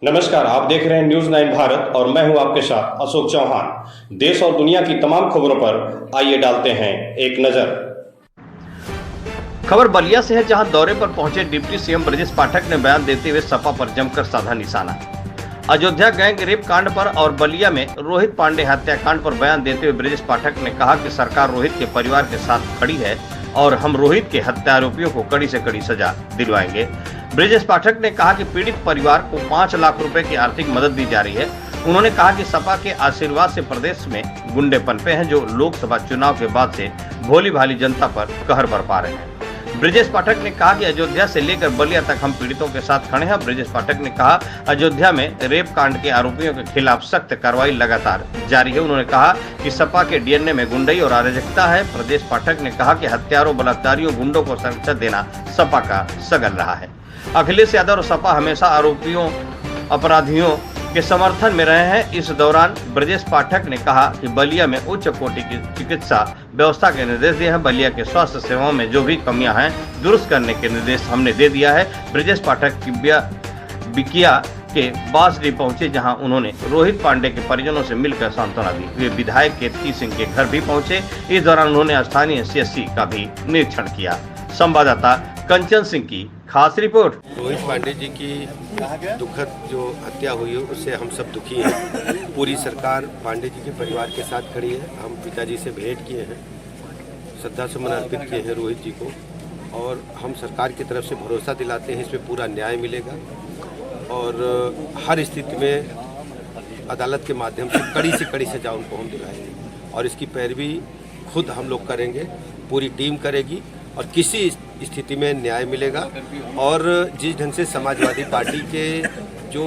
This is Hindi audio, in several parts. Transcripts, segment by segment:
नमस्कार, आप देख रहे हैं न्यूज 9 भारत और मैं हूं आपके साथ अशोक चौहान। देश और दुनिया की तमाम खबरों पर आइए डालते हैं एक नजर। खबर बलिया से है, जहां दौरे पर पहुंचे डिप्टी सीएम ब्रजेश पाठक ने बयान देते हुए सपा पर जमकर साधा निशाना। अयोध्या गैंग रेप कांड पर और बलिया में रोहित पांडे हत्याकांड पर बयान देते हुए ब्रजेश पाठक ने कहा कि सरकार रोहित के परिवार के साथ खड़ी है और हम रोहित के हत्या आरोपियों को कड़ी से कड़ी सजा दिलवाएंगे। ब्रजेश पाठक ने कहा कि पीड़ित परिवार को 5 लाख रुपए की आर्थिक मदद दी जा रही है। उन्होंने कहा कि सपा के आशीर्वाद से प्रदेश में गुंडे पनपे हैं, जो लोकसभा चुनाव के बाद से भोली भाली जनता पर कहर बरपा रहे हैं। ब्रजेश पाठक ने कहा कि अयोध्या से लेकर बलिया तक हम पीड़ितों के साथ खड़े हैं। ब्रजेश पाठक ने कहा, अयोध्या में रेप कांड के आरोपियों के खिलाफ सख्त कार्रवाई लगातार जारी है। उन्होंने कहा कि सपा के डीएनए में गुंडई और अराजकता है। ब्रजेश पाठक ने कहा कि हत्यारों, बलात्कारियों, गुंडों को संरक्षण देना सपा का सगल रहा है। अखिलेश यादव और सपा हमेशा आरोपियों, अपराधियों के समर्थन में रहे हैं। इस दौरान ब्रजेश पाठक ने कहा कि बलिया में उच्च कोटि की चिकित्सा व्यवस्था के निर्देश दिए हैं। बलिया के स्वास्थ्य सेवाओं में जो भी कमियां हैं दुरुस्त करने के निर्देश हमने दे दिया है। ब्रजेश पाठक बिकिया के बांसडी पहुंचे, जहां उन्होंने रोहित पांडे के परिजनों से मिलकर सांत्वना दी। वे विधायक केतकी सिंह के घर भी पहुंचे। इस दौरान उन्होंने स्थानीय सीएससी का भी निरीक्षण किया। संवाददाता कंचन सिंह की खास रिपोर्ट। रोहित पांडे जी की दुखद जो हत्या हुई है उससे हम सब दुखी हैं। पूरी सरकार पांडे जी के परिवार के साथ खड़ी है। हम पिताजी से भेंट किए हैं, श्रद्धा सुमन अर्पित किए हैं रोहित जी को, और हम सरकार की तरफ से भरोसा दिलाते हैं इसमें पूरा न्याय मिलेगा और हर स्थिति में अदालत के माध्यम से कड़ी सजा उनको हम दिलाएंगे और इसकी पैरवी खुद हम लोग करेंगे, पूरी टीम करेगी और किसी स्थिति में न्याय मिलेगा। और जिस ढंग से समाजवादी पार्टी के जो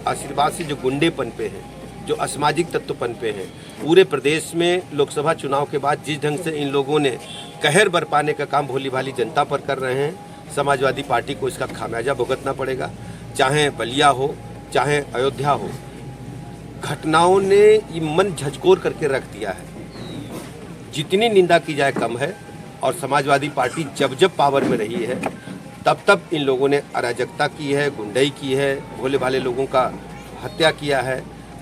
आशीर्वाद से जो गुंडे पनपे हैं, जो असामाजिक तत्व पनपे हैं, पूरे प्रदेश में लोकसभा चुनाव के बाद जिस ढंग से इन लोगों ने कहर बरपाने का काम भोली भाली जनता पर कर रहे हैं, समाजवादी पार्टी को इसका खामियाजा भुगतना पड़ेगा। चाहे बलिया हो, चाहे अयोध्या हो, घटनाओं ने ये मन झकझोर करके रख दिया है। जितनी निंदा की जाए कम है। और समाजवादी पार्टी जब पावर में रही है तब इन लोगों ने अराजकता की है, गुंडई की है, भोले भाले लोगों का हत्या किया है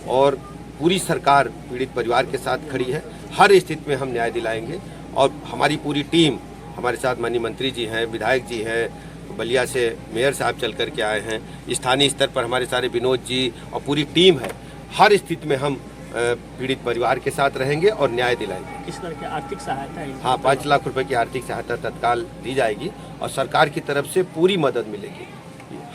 और पूरी सरकार पीड़ित परिवार के साथ खड़ी है। हर स्थिति में हम न्याय दिलाएंगे और हमारी पूरी टीम, हमारे साथ माननीय मंत्री जी हैं, विधायक जी हैं, बलिया से मेयर साहब चल कर के आए हैं, स्थानीय स्तर पर हमारे सारे विनोद जी और पूरी टीम है। हर स्थिति में हम पीड़ित परिवार के साथ रहेंगे और न्याय दिलाएंगे। किस तरह की आर्थिक सहायता है? हाँ, 5 लाख रुपए की आर्थिक सहायता तत्काल दी जाएगी और सरकार की तरफ से पूरी मदद मिलेगी।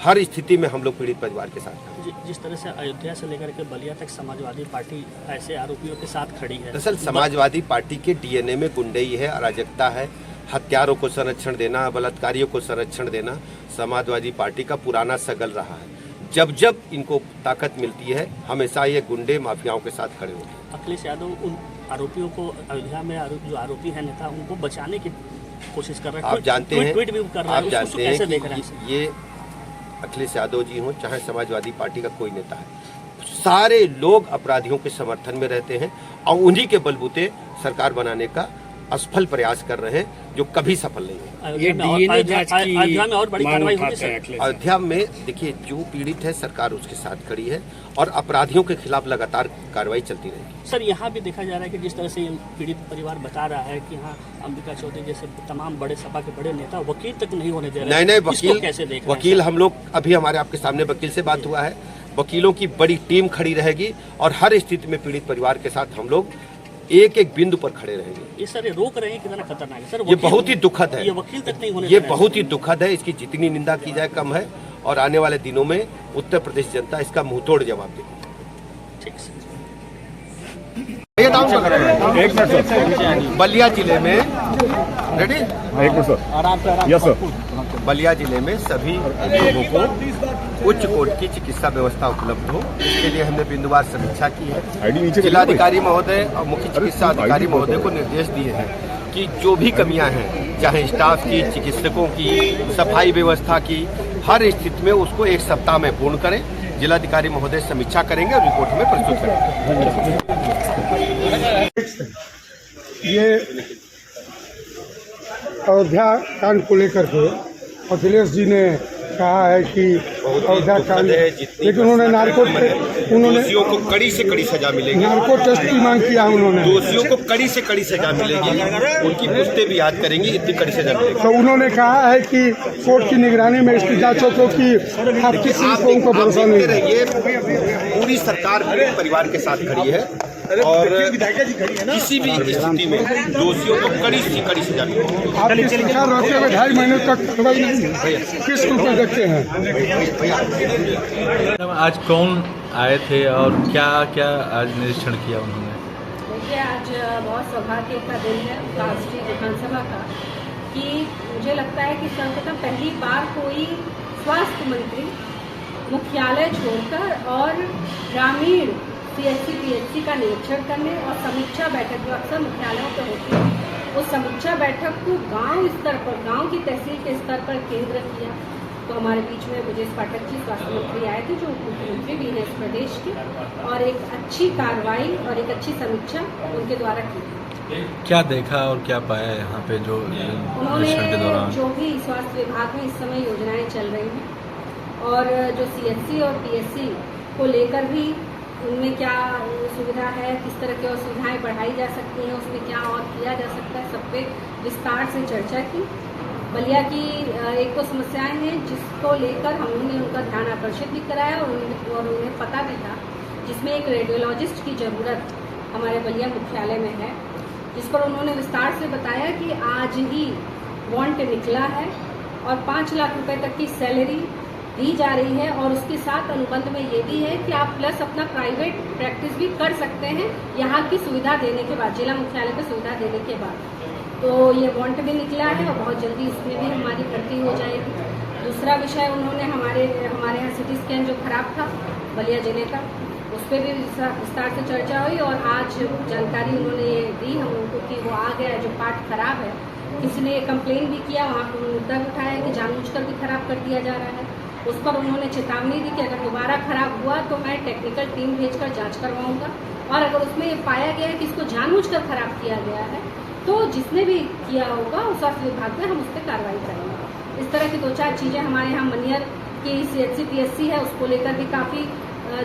हर स्थिति में हम लोग पीड़ित परिवार के साथ हैं। जिस तरह से अयोध्या से लेकर के बलिया तक समाजवादी पार्टी ऐसे आरोपियों के साथ खड़ी है। दरअसल समाजवादी पार्टी के डीएनए में गुंडई है, अराजकता है, हत्यारों को संरक्षण देना, बलात्कारियों को संरक्षण देना समाजवादी पार्टी का पुराना सगल रहा है। जब इनको ताकत मिलती है हमेशा ये गुंडे माफियाओं के साथ खड़े होते हैं। अखिलेश यादव उन आरोपियों को, अयोध्या में जो आरोपी है नेता, उनको बचाने की कोशिश कर रहे हैं। आप जानते हैं कि ये अखिलेश यादव जी हों चाहे समाजवादी पार्टी का कोई नेता है, सारे लोग अपराधियों के समर्थन में रहते हैं और उन्हीं के बलबूते सरकार बनाने का असफल प्रयास कर रहे हैं जो कभी सफल नहीं है। अयोध्या में और बड़ी कार्रवाई होगी। अयोध्या में देखिए, जो पीड़ित है सरकार उसके साथ खड़ी है और अपराधियों के खिलाफ लगातार कार्रवाई चलती रहेगी। सर, यहाँ भी देखा जा रहा है कि जिस तरह से पीड़ित परिवार बता रहा है कि यहाँ अंबिका चौधरी जैसे तमाम बड़े सपा के बड़े नेता वकील तक नहीं होने दे रहे। नहीं, वकील हम लोग अभी हमारे आपके सामने वकील से बात हुआ है। वकीलों की बड़ी टीम खड़ी रहेगी और हर स्थिति में पीड़ित परिवार के साथ हम लोग एक बिंदु पर खड़े रहेंगे। ये सर ये रोक रहे हैं, कितना खतरनाक है सर। ये बहुत ही दुखद है। ये वकील तक नहीं होने, ये बहुत ही दुखद है। इसकी जितनी निंदा की जाए कम है और आने वाले दिनों में उत्तर प्रदेश जनता इसका मुंहतोड़ जवाब देगी। ठीक है। बलिया जिले में रेडी, यस सर। बलिया जिले में सभी लोगों को उच्च कोटि की चिकित्सा व्यवस्था उपलब्ध हो, इसके लिए हमने बिंदुवार समीक्षा की है। जिलाधिकारी महोदय और मुख्य चिकित्सा अधिकारी महोदय को निर्देश दिए हैं कि जो भी कमियां हैं, चाहे स्टाफ की, चिकित्सकों की, सफाई व्यवस्था की, हर स्थिति में उसको 1 सप्ताह में पूर्ण करें। जिलाधिकारी महोदय समीक्षा करेंगे और रिपोर्ट में प्रस्तुत करेंगे। ये अयोध्या कांड को लेकर के अखिलेश जी ने कहा है कि बहुत ही अयोध्या दुखद कांड, है। जितनी लेकिन उन्होंने दोषियों को कड़ी से कड़ी सजा मिलेगी। नार्को टेस्ट की मांग किया उन्होंने, दोषियों को कड़ी से कड़ी सजा मिलेगी, उनकी पुश्तें भी याद करेंगी, इतनी कड़ी सजा मिलेगी। तो उन्होंने कहा है कि कोर्ट की निगरानी में इसकी जांच हो, क्योंकि आप किसी आप को उनको भरोसा देखते नहीं है। रहिए, पूरी सरकार पूरे परिवार के साथ खड़ी है और किसी भी स्थिति में दोषियों को कड़ी से कड़ी सजा मिलेगी। आपकी सरकार रहते हुए 2.5 महीने तक कार्रवाई नहीं है, किस रूप में देखते हैं? आज कौन आए थे और क्या क्या आज निरीक्षण किया उन्होंने? देखिए, आज बहुत सौभाग्य का दिन है राष्ट्रीय विधानसभा का कि मुझे लगता है कि सर्वप्रथम पहली बार कोई स्वास्थ्य मंत्री मुख्यालय छोड़कर और ग्रामीण CHC PHC का निरीक्षण करने और समीक्षा बैठक जो अक्सर मुख्यालयों पर होती है, उस समीक्षा बैठक को गांव स्तर पर, गांव की तहसील के स्तर पर केंद्र किया। तो हमारे बीच में ब्रजेश पाठक जी स्वास्थ्य मंत्री आए थे, जो मुख्यमंत्री भी हैं इस प्रदेश के, और एक अच्छी कार्रवाई और एक अच्छी समीक्षा उनके द्वारा की। क्या देखा और क्या पाया यहाँ पे जो निरीक्षण के दौरान? जो भी स्वास्थ्य विभाग में इस समय योजनाएं चल रही हैं और जो CHC और PHC को लेकर भी उनमें क्या सुविधा है, किस तरह की और सुविधाएं बढ़ाई जा सकती हैं, उसमें क्या और किया जा सकता है, सब पे विस्तार से चर्चा की। बलिया की एक तो समस्याएं हैं जिसको लेकर हमने उनका ध्यान आकर्षित भी कराया और उन्हें पता भी था, जिसमें एक रेडियोलॉजिस्ट की ज़रूरत हमारे बलिया मुख्यालय में है, जिस पर उन्होंने विस्तार से बताया कि आज ही वांट निकला है और 5 लाख रुपए तक की सैलरी दी जा रही है और उसके साथ अनुबंध में ये भी है कि आप प्लस अपना प्राइवेट प्रैक्टिस भी कर सकते हैं यहाँ की सुविधा देने के बाद, जिला मुख्यालय पर सुविधा देने के बाद। तो ये वांट भी निकला है और बहुत जल्दी इसमें भी हमारी भर्ती हो जाएगी। दूसरा विषय उन्होंने हमारे यहाँ CT स्कैन जो खराब था बलिया जिले का, उस पर भी विस्तार से चर्चा हुई और आज जानकारी उन्होंने ये दी हम लोगों को कि वो आ गया है, जो पार्ट खराब है। किसी ने कंप्लेन भी किया, वहाँ पर मुद्दा उठाया कि जानबूझकर भी खराब कर दिया जा रहा है। उस पर उन्होंने चेतावनी दी कि अगर दोबारा खराब हुआ तो मैं टेक्निकल टीम भेजकर जांच करवाऊंगा और अगर उसमें ये पाया गया है कि इसको जानबूझकर खराब किया गया है तो जिसने भी किया होगा उस स्वास्थ्य विभाग में हम उस पर कार्रवाई करेंगे। इस तरह की 2-4 चीज़ें हमारे यहाँ मनियर की CHC PHC है, उसको लेकर भी काफ़ी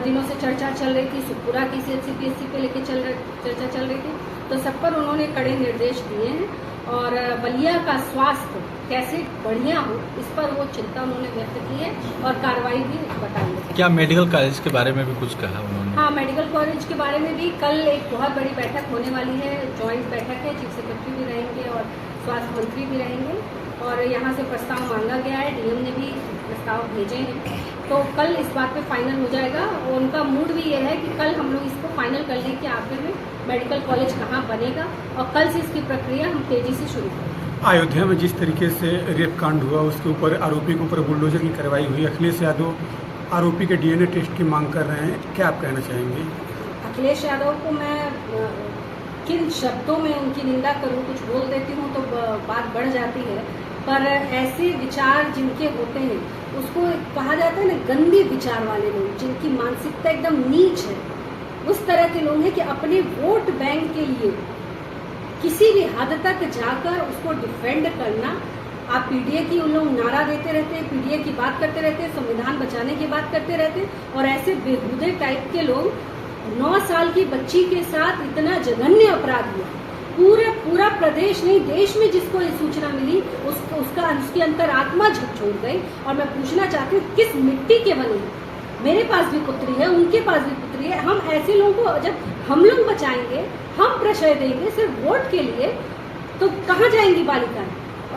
दिनों से चर्चा चल रही थी। सुखपुरा की CHC PHC पे लेकर चर्चा चल रही थी, तो सब पर उन्होंने कड़े निर्देश दिए हैं और बलिया का स्वास्थ्य कैसे बढ़िया हो इस पर वो चिंता उन्होंने व्यक्त की है और कार्रवाई भी बताई है। क्या मेडिकल कॉलेज के बारे में भी कुछ कहा उन्होंने? हाँ, मेडिकल कॉलेज के बारे में भी कल एक बहुत बड़ी बैठक होने वाली है, जॉइंट बैठक है, चीफ सेक्रेटरी भी रहेंगे और स्वास्थ्य मंत्री भी रहेंगे और यहाँ से प्रस्ताव मांगा गया है, DM ने भी प्रस्ताव भेजे हैं, तो कल इस बात पे फाइनल हो जाएगा। और उनका मूड भी ये है कि कल हम लोग इसको फाइनल कर लें कि आखिर में मेडिकल कॉलेज कहाँ बनेगा और कल से इसकी प्रक्रिया हम तेजी से शुरू करें। अयोध्या में जिस तरीके से रेप कांड हुआ उसके ऊपर आरोपी के ऊपर बुलडोजर की कार्रवाई हुई, अखिलेश यादव आरोपी के DNA टेस्ट की मांग कर रहे हैं, क्या आप कहना चाहेंगे? अखिलेश यादव को मैं किन शब्दों में उनकी निंदा करूं, कुछ बोल देती हूं तो बात बढ़ जाती है, पर ऐसे विचार जिनके होते हैं उसको कहा जाता है ना गंदे विचार वाले लोग, जिनकी मानसिकता एकदम नीच है, उस तरह के लोग हैं कि अपने वोट बैंक के लिए किसी भी हद तक जाकर उसको डिफेंड करना। आप PDA की उन लोग नारा देते रहते हैं, PDA की बात करते रहते हैं, संविधान बचाने की बात करते रहते हैं और ऐसे बेहुदे टाइप के लोग 9 साल की बच्ची के साथ इतना जघन्य अपराध हुआ, पूरा प्रदेश नहीं देश में जिसको ये सूचना मिली उसकी अंतरात्मा झकझोर गई। और मैं पूछना चाहती हूँ किस मिट्टी के बने हैं? मेरे पास भी पुत्री है, उनके पास भी पुत्री है। हम ऐसे लोगों को जब हम लोग बचाएंगे, हम प्रश्रय देंगे सिर्फ वोट के लिए, तो कहाँ जाएंगी बालिकाएं?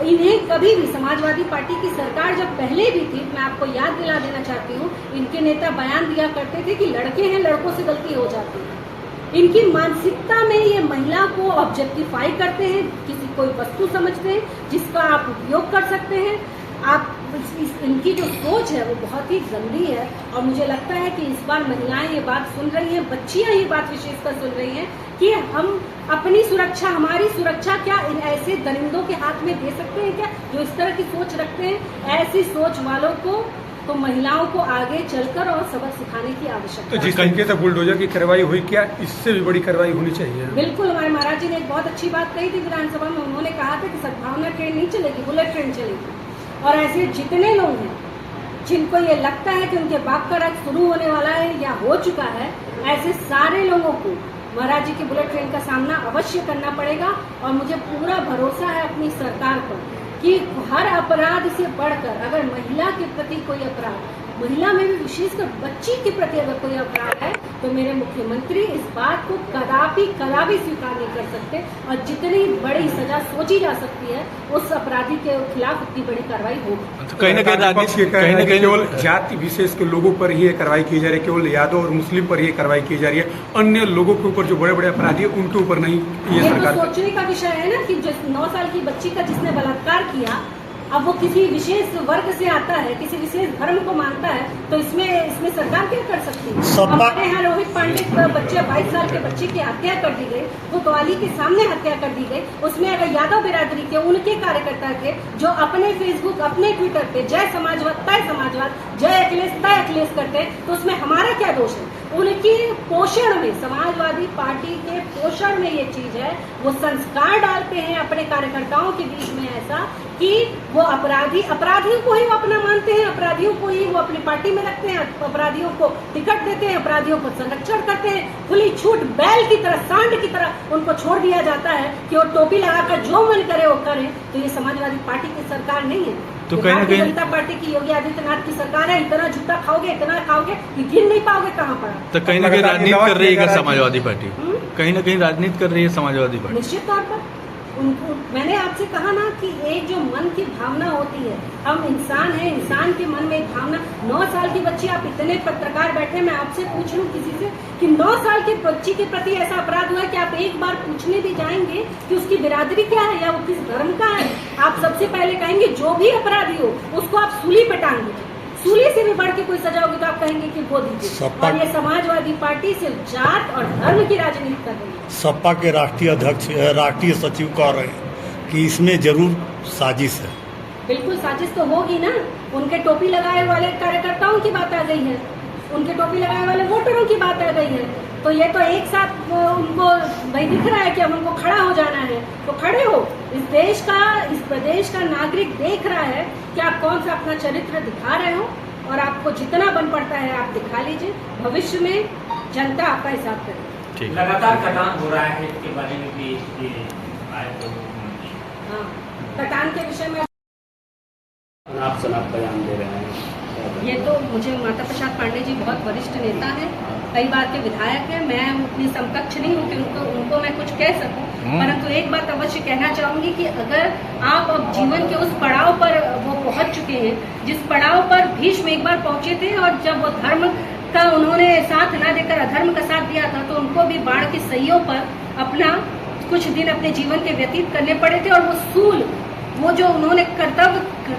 इन्हें कभी भी समाजवादी पार्टी की सरकार जब पहले भी थी, मैं आपको याद दिला देना चाहती हूँ, इनके नेता बयान दिया करते थे कि लड़के हैं, लड़कों से गलती हो जाती है। इनकी मानसिकता में ये महिला को ऑब्जेक्टिफाई करते हैं, किसी कोई वस्तु समझते हैं जिसका आप उपयोग कर सकते हैं। आप इनकी जो सोच है वो बहुत ही गंदी है और मुझे लगता है कि इस बार महिलाएं ये बात सुन रही हैं, बच्चियां ये बात विशेषकर सुन रही हैं कि हम अपनी सुरक्षा, हमारी सुरक्षा क्या इन ऐसे दरिंदों के हाथ में दे सकते हैं क्या, जो इस तरह की सोच रखते हैं। ऐसी सोच वालों को तो महिलाओं को आगे चलकर और सबक सिखाने की आवश्यकता है। तो जिस तरीके से बुलडोजर की कार्रवाई हुई, क्या इससे भी बड़ी कार्रवाई होनी चाहिए? बिल्कुल, हमारे महाराज जी ने एक बहुत अच्छी बात कही थी विधानसभा में। उन्होंने कहा था कि सद्भावना ट्रेन नहीं चलेगी, बुलेट ट्रेन चलेगी। और ऐसे जितने लोग हैं जिनको ये लगता है कि उनके बाप का राज शुरू होने वाला है या हो चुका है, ऐसे सारे लोगों को महाराज जी की बुलेट ट्रेन का सामना अवश्य करना पड़ेगा। और मुझे पूरा भरोसा है अपनी सरकार पर कि हर अपराध से बढ़कर अगर महिला के प्रति कोई अपराध, महिला में भी विशेषकर बच्ची के प्रति अगर कोई अपराध है, तो मेरे मुख्यमंत्री इस बात को कदापि स्वीकार नहीं कर सकते। और जितनी बड़ी सजा सोची जा सकती है उस अपराधी के खिलाफ उतनी बड़ी कार्रवाई होगी। तो कहीं ना कहीं केवल जाति विशेष के लोगों पर ही ये कार्रवाई की जा रही है, केवल यादव और मुस्लिम पर ही कार्रवाई की जा रही है, अन्य लोगों के ऊपर जो बड़े बड़े अपराधी है उनके ऊपर नहीं। ये तो सोचने का विषय है ना कि जो 9 साल की बच्ची का जिसने बलात्कार किया, अब वो किसी विशेष वर्ग से आता है, किसी विशेष धर्म को मानता है, तो इसमें सरकार क्या कर सकती है? हमारे यहाँ रोहित पांडे बच्चे 22 साल के बच्चे की हत्या कर दी गई, कोतवाली के सामने हत्या कर दी गई। उसमें अगर यादव बिरादरी के उनके कार्यकर्ता थे जो अपने फेसबुक, अपने ट्विटर पे जय समाजवाद तय समाजवाद, जय अखिलेश तय अखिलेश करते हैं, तो उसमें हमारा क्या दोष है? उनकी पोषण में, समाजवादी पार्टी के पोषण में ये चीज है, वो संस्कार डालते हैं अपने कार्यकर्ताओं के बीच में ऐसा कि वो अपराधियों को ही वो अपना मानते हैं, अपराधियों को ही वो अपनी पार्टी में रखते हैं, अपराधियों को टिकट देते हैं, अपराधियों को संरक्षण करते हैं, खुली छूट बैल की तरह, सांड की तरह उनको छोड़ दिया जाता है कि वो टोपी लगाकर जो मन करे वो करे। तो ये समाजवादी पार्टी की सरकार नहीं है, तो भारतीय जनता पार्टी की योगी आदित्यनाथ की सरकार है। इतना जूता खाओगे, इतना खाओगे कि गिन नहीं पाओगे कहाँ पड़ा। तो कहीं ना कहीं राजनीति कर रही है समाजवादी पार्टी, कहीं ना कहीं राजनीति कर रही है समाजवादी पार्टी। निश्चित तौर पर उनको मैंने आपसे कहा ना कि एक जो मन की भावना होती है, हम इंसान हैं, इंसान के मन में एक भावना। 9 साल की बच्ची, आप इतने पत्रकार बैठे, मैं आपसे पूछ लूं किसी से कि 9 साल की बच्ची के प्रति ऐसा अपराध हुआ है कि आप एक बार पूछने भी जाएंगे कि उसकी बिरादरी क्या है या वो किस धर्म का है, आप सबसे पहले कहेंगे जो भी अपराधी हो उसको आप सूली पे टांग दीजिए। सूली से भी बढ़ के कोई सजा होगी तो आप कहेंगे कि वो दीजिए। और ये समाजवादी पार्टी सिर्फ जात और धर्म की राजनीति कर रही है। सपा के राष्ट्रीय अध्यक्ष, राष्ट्रीय सचिव कह रहे हैं कि इसमें जरूर साजिश है। बिल्कुल साजिश तो होगी ना। उनके टोपी लगाए वाले कार्यकर्ताओं की बात आ गई है, उनके टोपी लगाए वाले वोटरों की बात आ गई है। तो ये तो एक साथ उनको भाई दिख रहा है कि अब उनको खड़ा हो जाना है, तो खड़े हो। इस प्रदेश का नागरिक देख रहा है कि आप कौन सा अपना चरित्र दिखा रहे हो, और आपको जितना बन पड़ता है आप दिखा लीजिए। भविष्य में जनता आपका हिसाब करेगी। लगातार कटान हो रहा है, इसके बारे में भी आए तो हाँ, कटान के विषय में आप सलाह बयान दे रहे हैं। ये तो मुझे माता प्रसाद पांडे जी बहुत वरिष्ठ नेता हैं, कई बार के विधायक हैं, मैं उतनी समकक्ष नहीं हूँ कि उनको मैं कुछ कह सकूं। परंतु एक बात अवश्य कहना चाहूंगी कि अगर आप अब जीवन के उस पड़ाव पर वो पहुंच चुके हैं जिस पड़ाव पर भीष्म एक बार पहुंचे थे, और जब वो धर्म का उन्होंने साथ न देकर अधर्म का साथ दिया था, तो उनको भी बाढ़ की सैयों पर अपना कुछ दिन अपने जीवन के व्यतीत करने पड़े थे। और वो सूल, वो जो उन्होंने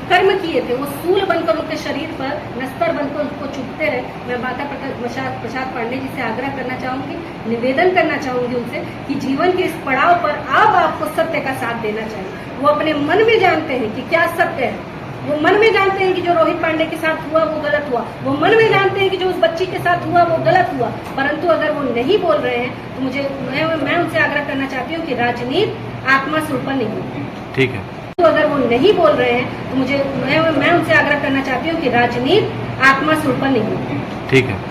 कर्म किए थे, वो सूल बनकर उनके शरीर पर नस्तर बनकर उनको चुभते रहे। मैं माता प्रसाद पांडे जी से आग्रह करना चाहूंगी, निवेदन करना चाहूंगी उनसे कि जीवन के इस पड़ाव पर अब आपको सत्य का साथ देना चाहिए। वो अपने मन में जानते हैं कि क्या सत्य है, वो मन में जानते हैं कि जो रोहित पांडे के साथ हुआ वो गलत हुआ, वो मन में जानते हैं कि जो उस बच्ची के साथ हुआ वो गलत हुआ। परंतु अगर वो नहीं बोल रहे हैं तो मैं उनसे आग्रह करना चाहती हूँ कि राजनीति आत्मा से ऊपर नहीं होती। ठीक है। तो अगर वो नहीं बोल रहे हैं तो मैं उनसे आग्रह करना चाहती हूँ कि राजनीति आत्मा से ऊपर नहीं होती। ठीक है।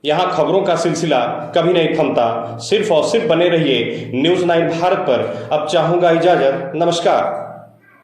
यहाँ खबरों का सिलसिला कभी नहीं थमता। सिर्फ और सिर्फ बने रहिए न्यूज़ 9 भारत पर। अब चाहूंगा इजाजत। नमस्कार।